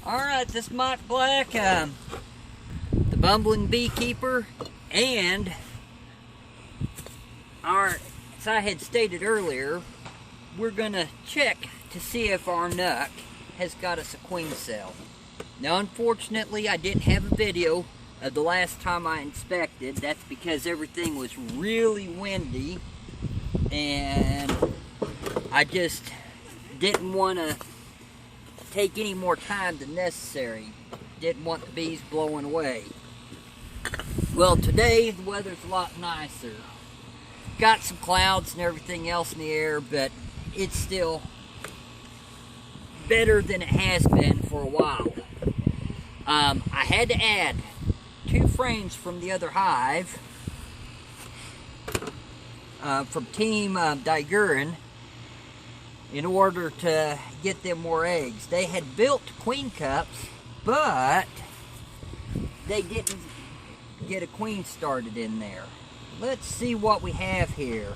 Alright, this is Mike Black, the bumbling beekeeper, and as I had stated earlier, we're gonna check to see if our nuc has got us a queen cell. Now, unfortunately, I didn't have a video of the last time I inspected. That's because everything was really windy, and I just didn't want to take any more time than necessary. Didn't want the bees blowing away. Well, today the weather's a lot nicer. Got some clouds and everything else in the air, but it's still better than it has been for a while. I had to add 2 frames from the other hive, from Team Digurin, in order to get them more eggs. They had built queen cups, but they didn't get a queen started in there. Let's see what we have here.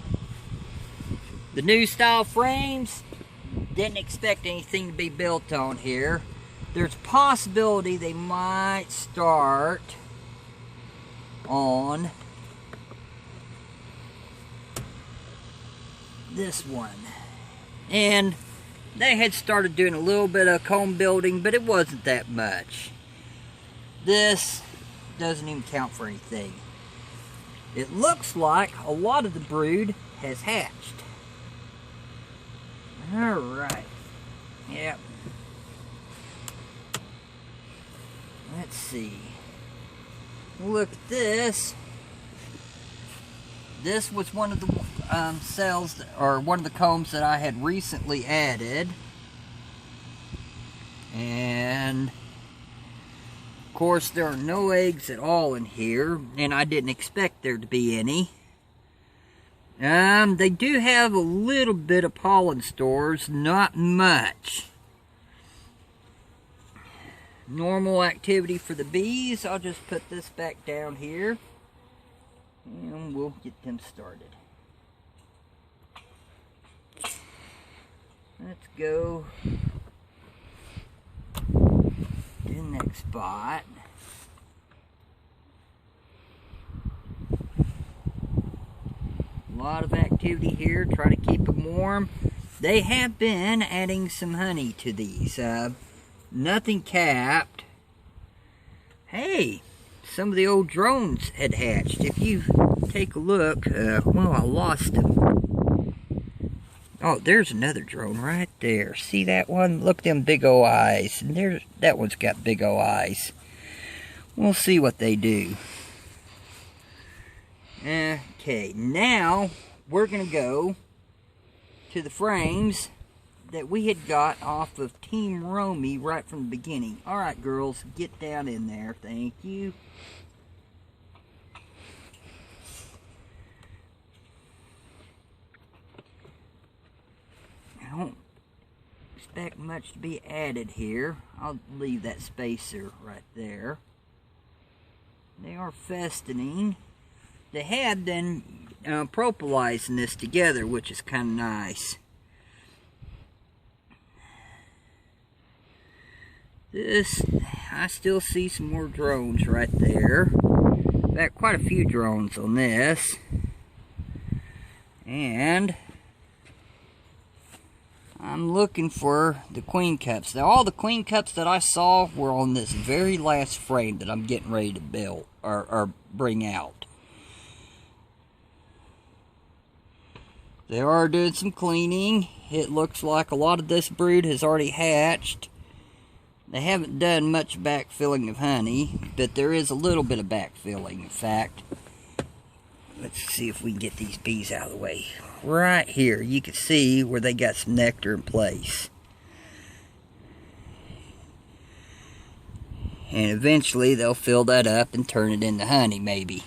The new style frames, didn't expect anything to be built on here. There's a possibility they might start on this one. And they had started doing a little bit of comb building, but it wasn't that much. This doesn't even count for anything. It looks like a lot of the brood has hatched. Alright. Yep. Let's see. Look at this. This was one of the cells, or one of the combs that I had recently added. And of course there are no eggs at all in here, and I didn't expect there to be any. They do have a little bit of pollen stores, not much. Normal activity for the bees. I'll just put this back down here, and we'll get them started. Let's go to the next spot. A lot of activity here. Try to keep them warm. They have been adding some honey to these. Nothing capped. Hey, some of the old drones had hatched. If you take a look, well, I lost them. Oh, there's another drone right there. See that one? Look at them big old eyes. And there's that one's got big old eyes. We'll see what they do. Okay, now we're going to go to the frames that we had got off of Team Romy right from the beginning. Alright, girls, get down in there. Thank you. I don't expect much to be added here. I'll leave that spacer right there. They are festoning. They have been propolizing this together, which is kind of nice. This, I still see some more drones right there. Got quite a few drones on this. And I'm looking for the queen cups. Now, all the queen cups that I saw were on this very last frame that I'm getting ready to build or bring out. They are doing some cleaning. It looks like a lot of this brood has already hatched. They haven't done much backfilling of honey, but there is a little bit of backfilling, in fact. Let's see if we can get these bees out of the way. Right here, you can see where they got some nectar in place. And eventually they'll fill that up and turn it into honey, maybe.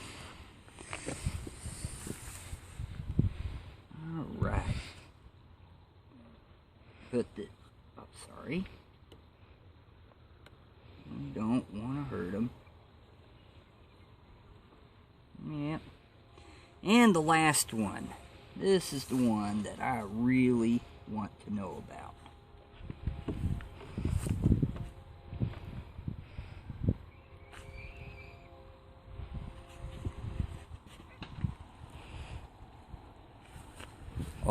Alright. Put the... oh, sorry. Don't want to hurt them. Yep. And the last one. This is the one that I really want to know about.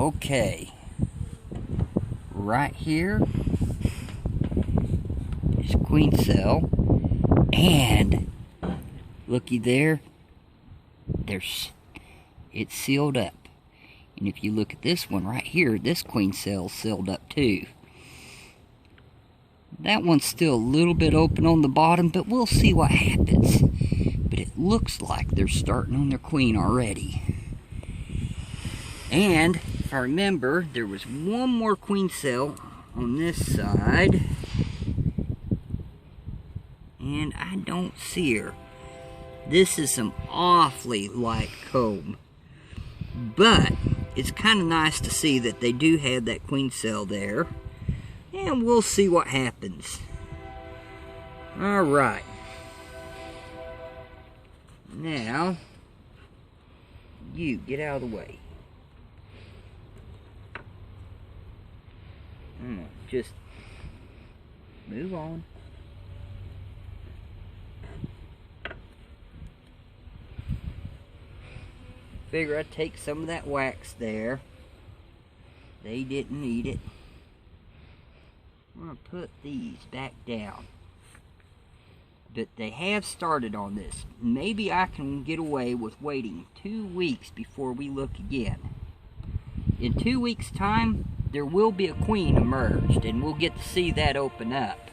Okay, right here is queen cell, and looky there, it's sealed up. And if you look at this one right here, this queen cell's sealed up too. That one's still a little bit open on the bottom, but we'll see what happens. But it looks like they're starting on their queen already. And if I remember, there was one more queen cell on this side, and I don't see her. This is some awfully light comb, but it's kind of nice to see that they do have that queen cell there, and we'll see what happens. All right, now you get out of the way. Just move on. Figure I'd take some of that wax there. They didn't need it. I'm going to put these back down. But they have started on this. Maybe I can get away with waiting 2 weeks before we look again. In 2 weeks' time, there will be a queen emerged, and we'll get to see that open up.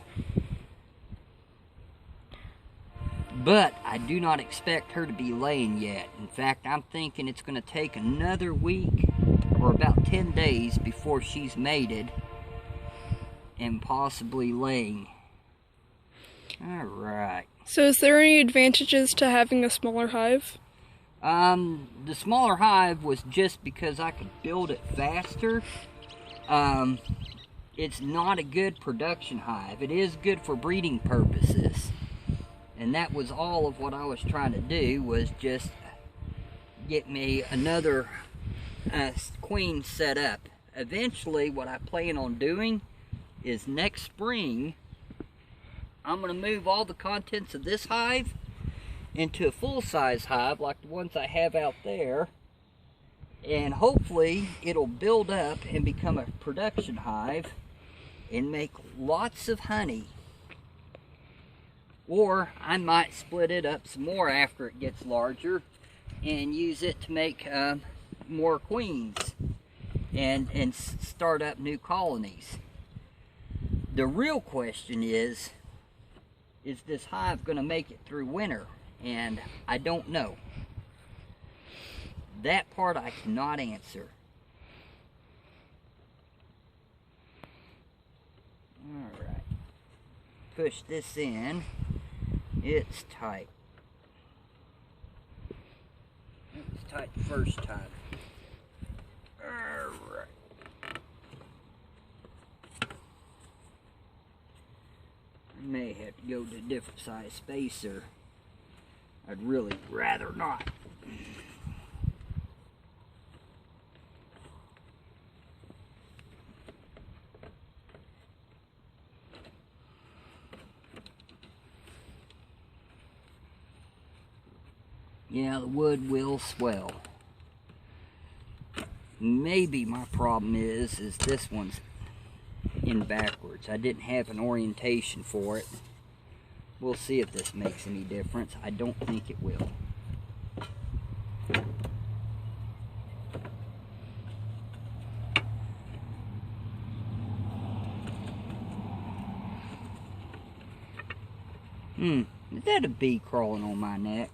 But I do not expect her to be laying yet. In fact, I'm thinking it's going to take another week or about 10 days before she's mated and possibly laying. Alright. So is there any advantages to having a smaller hive? The smaller hive was just because I could build it faster. It's not a good production hive. It is good for breeding purposes. And that was all of what I was trying to do, was just get me another queen set up. Eventually, what I plan on doing is next spring, I'm going to move all the contents of this hive into a full-size hive like the ones I have out there. And hopefully, it'll build up and become a production hive and make lots of honey. Or I might split it up some more after it gets larger and use it to make more queens and start up new colonies. The real question is this hive going to make it through winter? And I don't know. That part I cannot answer. Alright. Push this in. It's tight. It was tight the first time. Alright. I may have to go to a different size spacer. I'd really rather not. Yeah, the wood will swell. Maybe my problem is this one's in backwards. I didn't have an orientation for it. We'll see if this makes any difference. I don't think it will. Is that a bee crawling on my neck?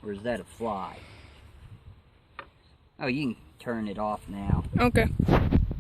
Or is that a fly? Oh, you can turn it off now. Okay.